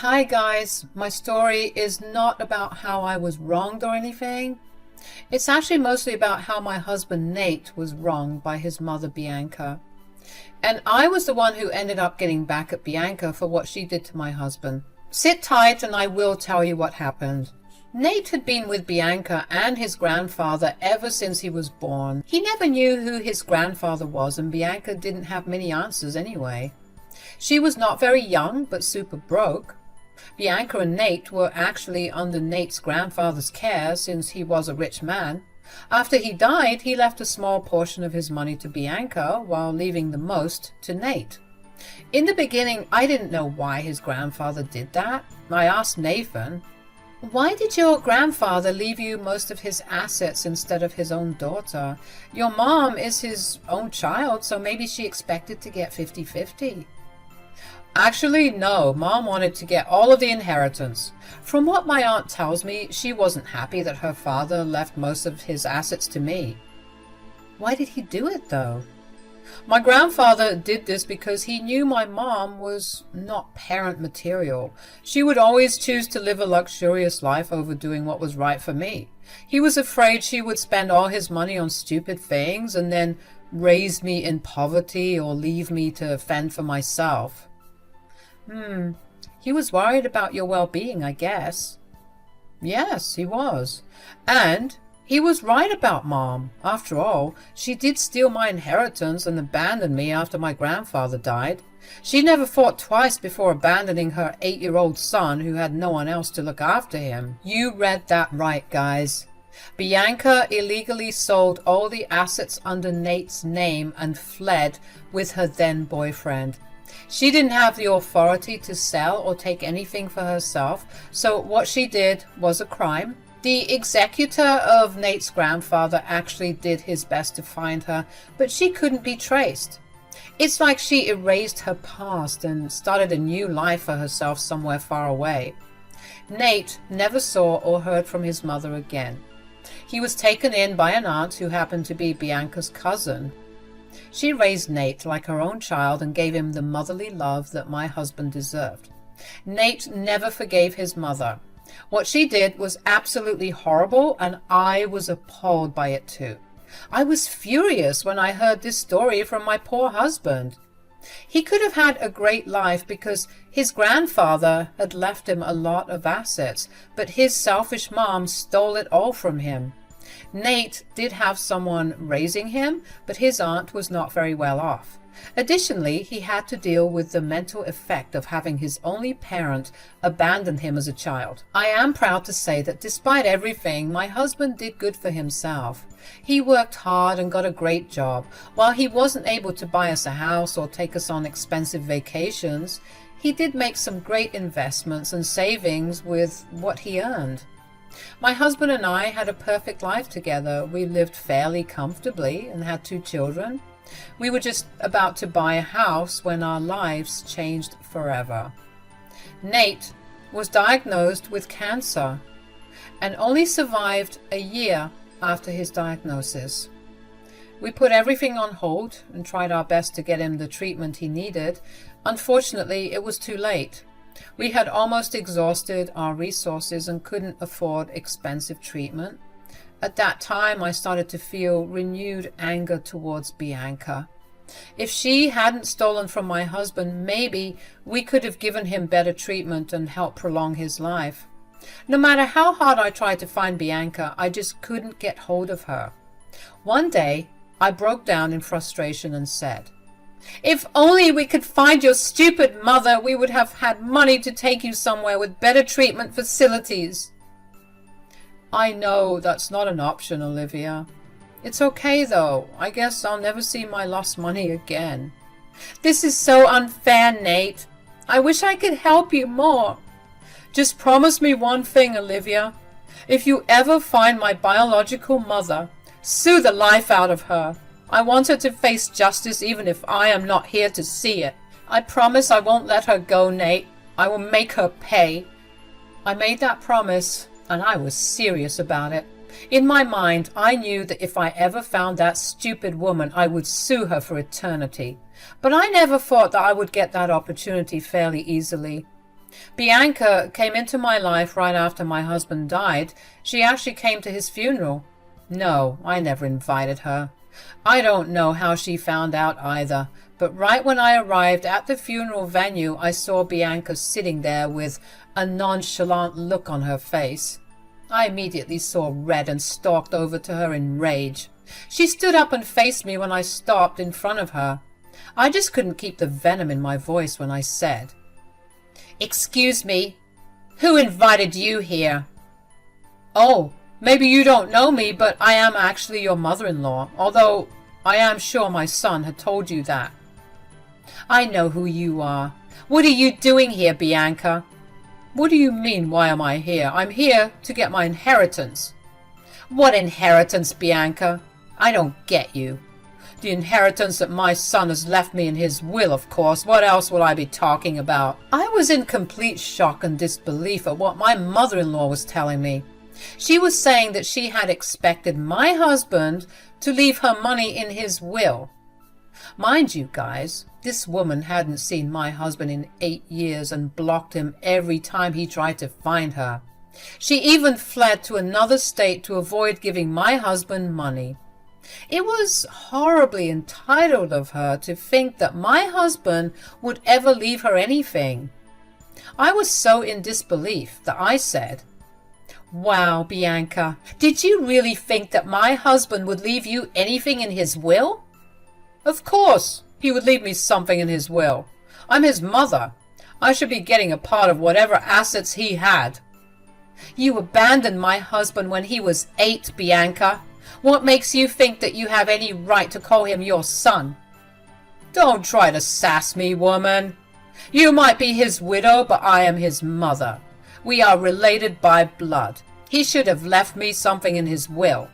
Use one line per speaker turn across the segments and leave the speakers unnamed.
Hi guys, my story is not about how I was wronged or anything. It's actually mostly about how my husband Nate was wronged by his mother Bianca. And I was the one who ended up getting back at Bianca for what she did to my husband. Sit tight and I will tell you what happened. Nate had been with Bianca and his grandfather ever since he was born. He never knew who his grandfather was, and Bianca didn't have many answers anyway. She was not very young, but super broke. Bianca and Nate were actually under Nate's grandfather's care since he was a rich man. After he died, he left a small portion of his money to Bianca while leaving the most to Nate. In the beginning, I didn't know why his grandfather did that. I asked Nathan, "Why did your grandfather leave you most of his assets instead of his own daughter? Your mom is his own child, so maybe she expected to get 50-50. Actually, no. Mom wanted to get all of the inheritance. From what my aunt tells me, she wasn't happy that her father left most of his assets to me." "Why did he do it, though?" "My grandfather did this because he knew my mom was not parent material. She would always choose to live a luxurious life over doing what was right for me. He was afraid she would spend all his money on stupid things and then raise me in poverty or leave me to fend for myself." He was worried about your well-being, I guess." "Yes, he was. And he was right about Mom. After all, she did steal my inheritance and abandon me after my grandfather died. She never thought twice before abandoning her 8-year-old son who had no one else to look after him." You read that right, guys. Bianca illegally sold all the assets under Nate's name and fled with her then boyfriend. She didn't have the authority to sell or take anything for herself, so what she did was a crime. The executor of Nate's grandfather actually did his best to find her, but she couldn't be traced. It's like she erased her past and started a new life for herself somewhere far away. Nate never saw or heard from his mother again. He was taken in by an aunt who happened to be Bianca's cousin. She raised Nate like her own child and gave him the motherly love that my husband deserved. Nate never forgave his mother. What she did was absolutely horrible, and I was appalled by it too. I was furious when I heard this story from my poor husband. He could have had a great life because his grandfather had left him a lot of assets, but his selfish mom stole it all from him. Nate did have someone raising him, but his aunt was not very well off. Additionally, he had to deal with the mental effect of having his only parent abandon him as a child. I am proud to say that despite everything, my husband did good for himself. He worked hard and got a great job. While he wasn't able to buy us a house or take us on expensive vacations, he did make some great investments and savings with what he earned. My husband and I had a perfect life together. We lived fairly comfortably and had 2 children. We were just about to buy a house when our lives changed forever. Nate was diagnosed with cancer and only survived a year after his diagnosis. We put everything on hold and tried our best to get him the treatment he needed. Unfortunately, it was too late. We had almost exhausted our resources and couldn't afford expensive treatment. At that time, I started to feel renewed anger towards Bianca. If she hadn't stolen from my husband, maybe we could have given him better treatment and helped prolong his life. No matter how hard I tried to find Bianca, I just couldn't get hold of her. One day, I broke down in frustration and said, "If only we could find your stupid mother, we would have had money to take you somewhere with better treatment facilities." "I know that's not an option, Olivia. It's okay though. I guess I'll never see my lost money again." "This is so unfair, Nate. I wish I could help you more." "Just promise me one thing, Olivia. If you ever find my biological mother, sue the life out of her. I want her to face justice even if I am not here to see it. I promise I won't let her go, Nate. I will make her pay." I made that promise, and I was serious about it. In my mind, I knew that if I ever found that stupid woman, I would sue her for eternity. But I never thought that I would get that opportunity fairly easily. Bianca came into my life right after my husband died. She actually came to his funeral. No, I never invited her. I don't know how she found out either, but right when I arrived at the funeral venue, I saw Bianca sitting there with a nonchalant look on her face. I immediately saw red and stalked over to her in rage. She stood up and faced me when I stopped in front of her. I just couldn't keep the venom in my voice when I said, "Excuse me, who invited you here?" "Oh, maybe you don't know me, but I am actually your mother-in-law, although I am sure my son had told you that." "I know who you are. What are you doing here, Bianca?" "What do you mean, why am I here? I'm here to get my inheritance." "What inheritance, Bianca? I don't get you." "The inheritance that my son has left me in his will, of course. What else would I be talking about?" I was in complete shock and disbelief at what my mother-in-law was telling me. She was saying that she had expected my husband to leave her money in his will. Mind you, guys, this woman hadn't seen my husband in 8 years and blocked him every time he tried to find her. She even fled to another state to avoid giving my husband money. It was horribly entitled of her to think that my husband would ever leave her anything. I was so in disbelief that I said, "Wow, Bianca, did you really think that my husband would leave you anything in his will?" "Of course, he would leave me something in his will. I'm his mother. I should be getting a part of whatever assets he had." "You abandoned my husband when he was 8, Bianca. What makes you think that you have any right to call him your son?" "Don't try to sass me, woman. You might be his widow, but I am his mother. We are related by blood. He should have left me something in his will."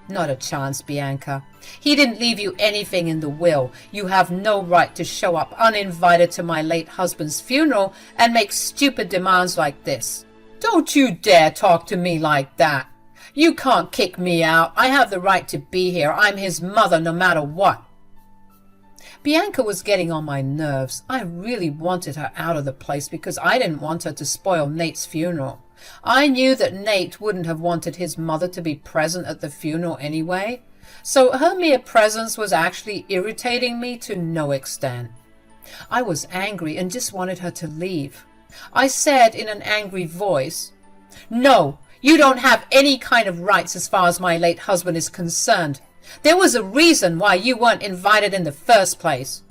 "Not a chance, Bianca. He didn't leave you anything in the will. You have no right to show up uninvited to my late husband's funeral and make stupid demands like this." "Don't you dare talk to me like that. You can't kick me out. I have the right to be here. I'm his mother no matter what." Bianca was getting on my nerves. I really wanted her out of the place because I didn't want her to spoil Nate's funeral. I knew that Nate wouldn't have wanted his mother to be present at the funeral anyway, so her mere presence was actually irritating me to no extent. I was angry and just wanted her to leave. I said in an angry voice, "No, you don't have any kind of rights as far as my late husband is concerned. There was a reason why you weren't invited in the first place."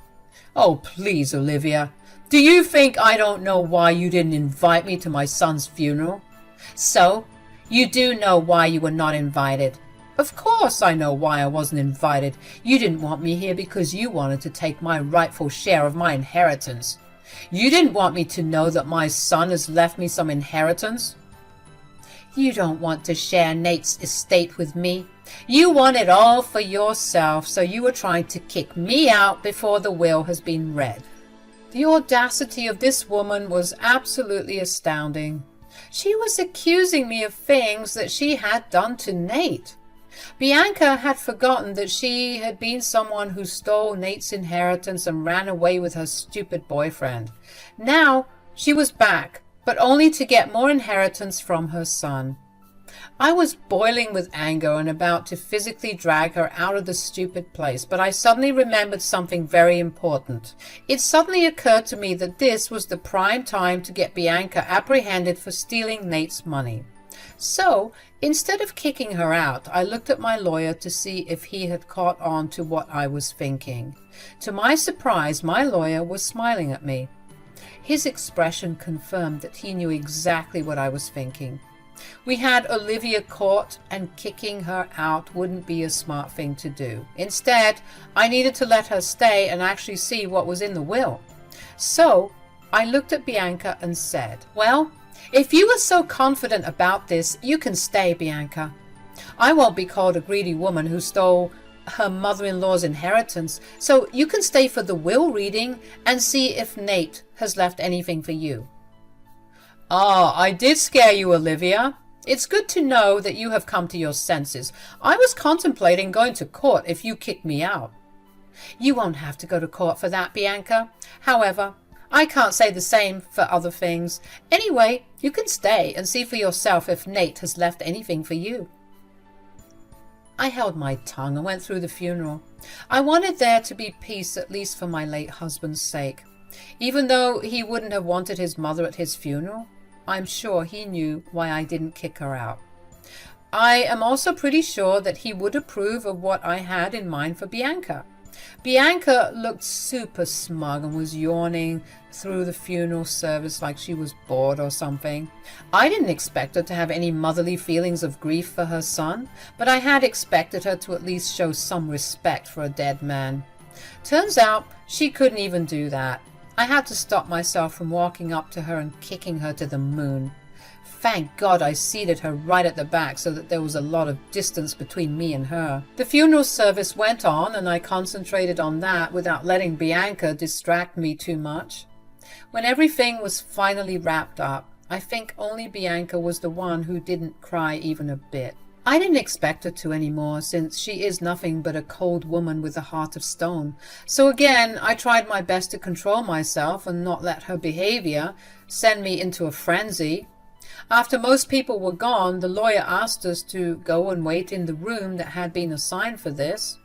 "Oh, please, Olivia. Do you think I don't know why you didn't invite me to my son's funeral?" "So, you do know why you were not invited?" "Of course I know why I wasn't invited. You didn't want me here because you wanted to take my rightful share of my inheritance. You didn't want me to know that my son has left me some inheritance." "You don't want to share Nate's estate with me. You want it all for yourself, so you were trying to kick me out before the will has been read." The audacity of this woman was absolutely astounding. She was accusing me of things that she had done to Nate. Bianca had forgotten that she had been someone who stole Nate's inheritance and ran away with her stupid boyfriend. Now she was back, but only to get more inheritance from her son. I was boiling with anger and about to physically drag her out of the stupid place, but I suddenly remembered something very important. It suddenly occurred to me that this was the prime time to get Bianca apprehended for stealing Nate's money. So, instead of kicking her out, I looked at my lawyer to see if he had caught on to what I was thinking. To my surprise, my lawyer was smiling at me. His expression confirmed that he knew exactly what I was thinking. We had Olivia caught, and kicking her out wouldn't be a smart thing to do. Instead, I needed to let her stay and actually see what was in the will. So, I looked at Bianca and said, "Well, if you are so confident about this, you can stay, Bianca. I won't be called a greedy woman who stole her mother-in-law's inheritance, so you can stay for the will reading and see if Nate has left anything for you." "Ah, I did scare you, Olivia. It's good to know that you have come to your senses. I was contemplating going to court if you kicked me out." "You won't have to go to court for that, Bianca. However, I can't say the same for other things. Anyway, you can stay and see for yourself if Nate has left anything for you. I held my tongue and went through the funeral. I wanted there to be peace, at least for my late husband's sake. Even though he wouldn't have wanted his mother at his funeral, I'm sure he knew why I didn't kick her out. I am also pretty sure that he would approve of what I had in mind for Bianca. Bianca looked super smug and was yawning through the funeral service like she was bored or something. I didn't expect her to have any motherly feelings of grief for her son, but I had expected her to at least show some respect for a dead man. Turns out she couldn't even do that. I had to stop myself from walking up to her and kicking her to the moon. Thank God I seated her right at the back so that there was a lot of distance between me and her. The funeral service went on and I concentrated on that without letting Bianca distract me too much. When everything was finally wrapped up, I think only Bianca was the one who didn't cry even a bit. I didn't expect her to anymore, since she is nothing but a cold woman with a heart of stone. So again, I tried my best to control myself and not let her behavior send me into a frenzy. After most people were gone, the lawyer asked us to go and wait in the room that had been assigned for this.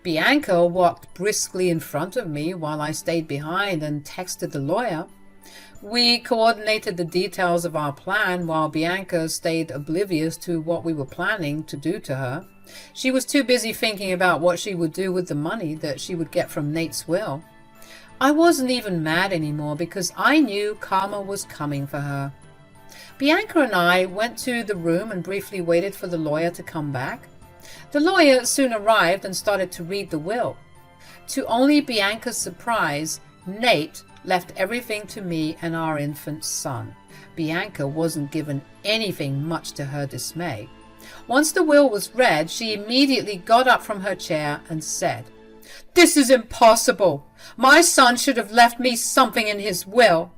Bianca walked briskly in front of me while I stayed behind and texted the lawyer. We coordinated the details of our plan while Bianca stayed oblivious to what we were planning to do to her. She was too busy thinking about what she would do with the money that she would get from Nate's will. I wasn't even mad anymore because I knew karma was coming for her. Bianca and I went to the room and briefly waited for the lawyer to come back. The lawyer soon arrived and started to read the will. To only Bianca's surprise, Nate left everything to me and our infant son. Bianca wasn't given anything, much to her dismay. Once the will was read, she immediately got up from her chair and said, "This is impossible! My son should have left me something in his will."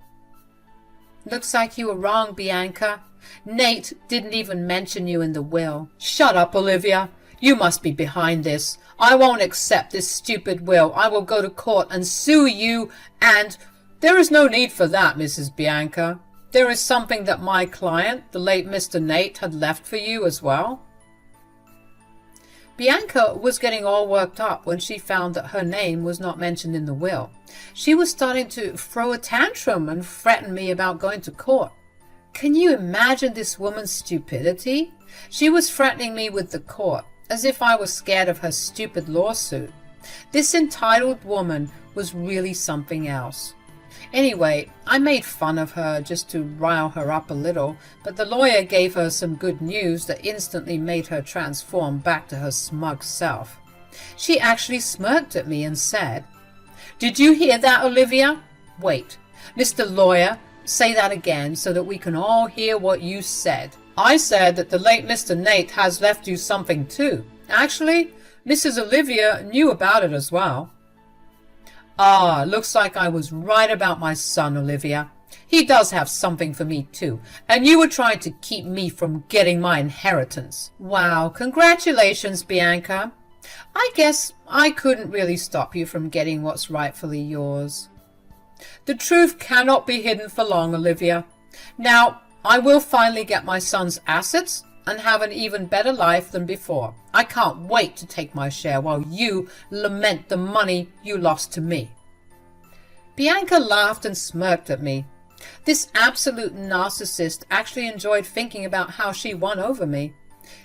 "Looks like you were wrong, Bianca. Nate didn't even mention you in the will." "Shut up, Olivia. You must be behind this. I won't accept this stupid will. I will go to court and sue you and—" "There is no need for that, Mrs. Bianca. There is something that my client, the late Mr. Nate, had left for you as well." Bianca was getting all worked up when she found that her name was not mentioned in the will. She was starting to throw a tantrum and threaten me about going to court. Can you imagine this woman's stupidity? She was threatening me with the court, as if I was scared of her stupid lawsuit. This entitled woman was really something else. Anyway, I made fun of her just to rile her up a little, but the lawyer gave her some good news that instantly made her transform back to her smug self. She actually smirked at me and said, "Did you hear that, Olivia? Wait, Mr. Lawyer, say that again so that we can all hear what you said." "I said that the late Mr. Nate has left you something too. Actually, Mrs. Olivia knew about it as well." "Ah, looks like I was right about my son, Olivia. He does have something for me too, and you were trying to keep me from getting my inheritance." "Wow, congratulations, Bianca. I guess I couldn't really stop you from getting what's rightfully yours." "The truth cannot be hidden for long, Olivia. Now, I will finally get my son's assets and have an even better life than before. I can't wait to take my share while you lament the money you lost to me." Bianca laughed and smirked at me. This absolute narcissist actually enjoyed thinking about how she won over me.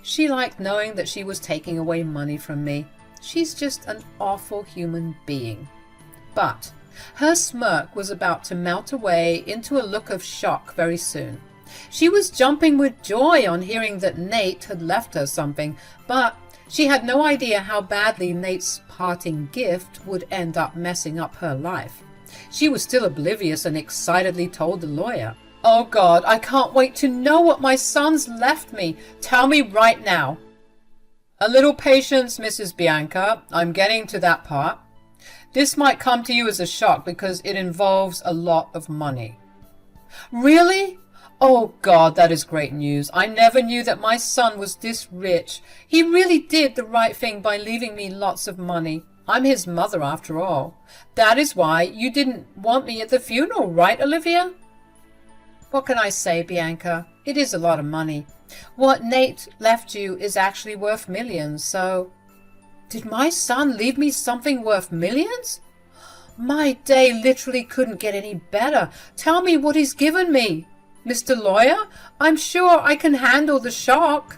She liked knowing that she was taking away money from me. She's just an awful human being. But her smirk was about to melt away into a look of shock very soon. She was jumping with joy on hearing that Nate had left her something, but she had no idea how badly Nate's parting gift would end up messing up her life. She was still oblivious and excitedly told the lawyer, "Oh God, I can't wait to know what my son's left me. Tell me right now." "A little patience, Mrs. Bianca. I'm getting to that part. This might come to you as a shock because it involves a lot of money." "Really? Oh God, that is great news. I never knew that my son was this rich. He really did the right thing by leaving me lots of money. I'm his mother after all. That is why you didn't want me at the funeral, right, Olivia? What can I say, Bianca? It is a lot of money. What Nate left you is actually worth millions, so... Did my son leave me something worth millions? My day literally couldn't get any better. Tell me what he's given me. Mr. Lawyer, I'm sure I can handle the shock.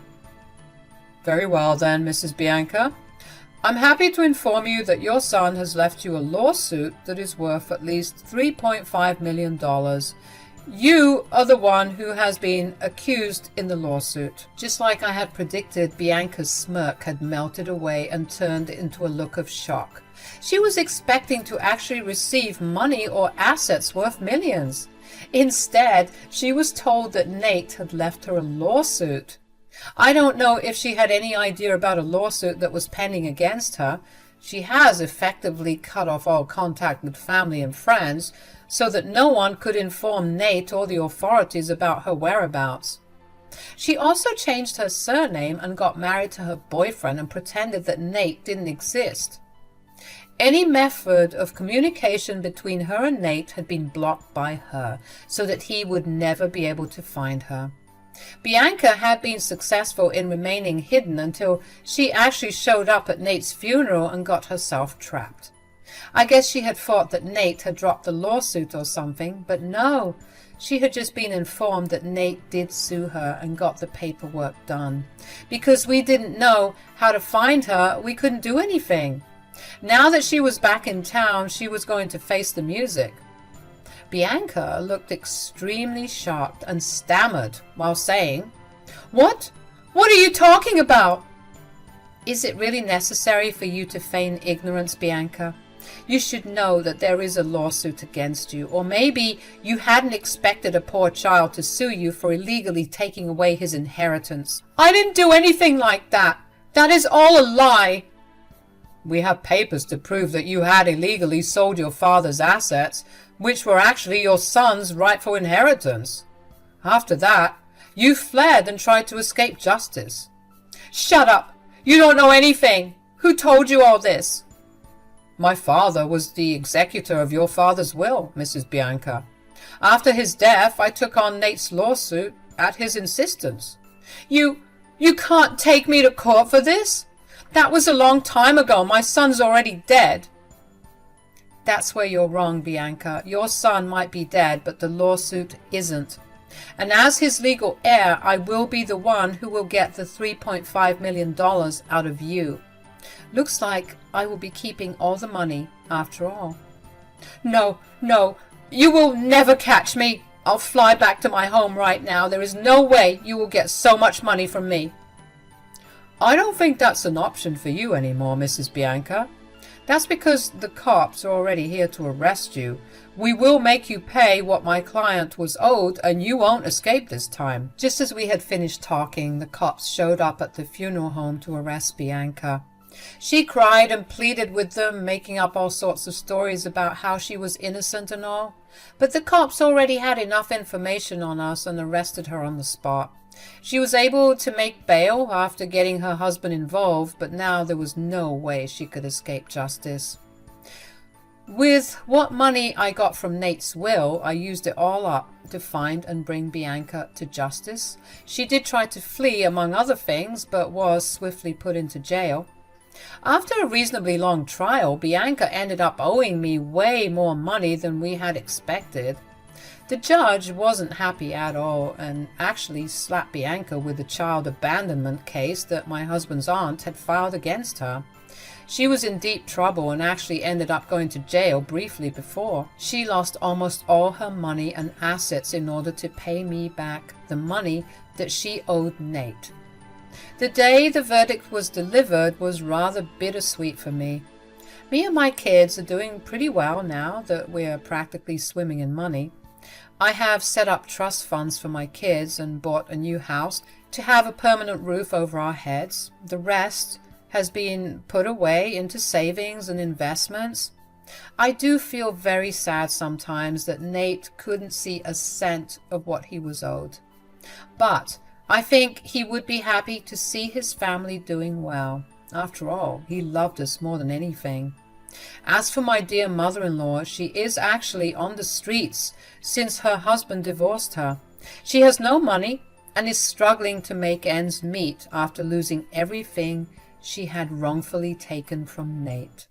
Very well then, Mrs. Bianca. I'm happy to inform you that your son has left you a lawsuit that is worth at least $3.5 million. You are the one who has been accused in the lawsuit. Just like I had predicted, Bianca's smirk had melted away and turned into a look of shock. She was expecting to actually receive money or assets worth millions. Instead, she was told that Nate had left her a lawsuit. I don't know if she had any idea about a lawsuit that was pending against her. She has effectively cut off all contact with family and friends, so that no one could inform Nate or the authorities about her whereabouts. She also changed her surname and got married to her boyfriend and pretended that Nate didn't exist. Any method of communication between her and Nate had been blocked by her, so that he would never be able to find her. Bianca had been successful in remaining hidden until she actually showed up at Nate's funeral and got herself trapped. I guess she had thought that Nate had dropped the lawsuit or something, but no, she had just been informed that Nate did sue her and got the paperwork done. Because we didn't know how to find her, we couldn't do anything. Now that she was back in town, she was going to face the music. Bianca looked extremely shocked and stammered while saying, What? What are you talking about? Is it really necessary for you to feign ignorance, Bianca? You should know that there is a lawsuit against you, or maybe you hadn't expected a poor child to sue you for illegally taking away his inheritance. I didn't do anything like that. That is all a lie. We have papers to prove that you had illegally sold your father's assets, which were actually your son's rightful inheritance. After that, you fled and tried to escape justice. Shut up! You don't know anything! Who told you all this? My father was the executor of your father's will, Mrs. Bianca. After his death, I took on Nate's lawsuit at his insistence. You can't take me to court for this? That was a long time ago. My son's already dead. That's where you're wrong, Bianca. Your son might be dead, but the lawsuit isn't. And as his legal heir, I will be the one who will get the $3.5 million out of you. Looks like I will be keeping all the money after all. No, you will never catch me. I'll fly back to my home right now. There is no way you will get so much money from me. I don't think that's an option for you anymore, Mrs. Bianca. That's because the cops are already here to arrest you. We will make you pay what my client was owed, and you won't escape this time. Just as we had finished talking, the cops showed up at the funeral home to arrest Bianca. She cried and pleaded with them, making up all sorts of stories about how she was innocent and all. But the cops already had enough information on us and arrested her on the spot. She was able to make bail after getting her husband involved, but now there was no way she could escape justice. With what money I got from Nate's will, I used it all up to find and bring Bianca to justice. She did try to flee, among other things, but was swiftly put into jail. After a reasonably long trial, Bianca ended up owing me way more money than we had expected. The judge wasn't happy at all and actually slapped Bianca with the child abandonment case that my husband's aunt had filed against her. She was in deep trouble and actually ended up going to jail briefly before. She lost almost all her money and assets in order to pay me back the money that she owed Nate. The day the verdict was delivered was rather bittersweet for me. Me and my kids are doing pretty well now that we're practically swimming in money. I have set up trust funds for my kids and bought a new house to have a permanent roof over our heads. The rest has been put away into savings and investments. I do feel very sad sometimes that Nate couldn't see a cent of what he was owed. But I think he would be happy to see his family doing well. After all, he loved us more than anything. As for my dear mother-in-law, she is actually on the streets since her husband divorced her. She has no money and is struggling to make ends meet after losing everything she had wrongfully taken from Nate.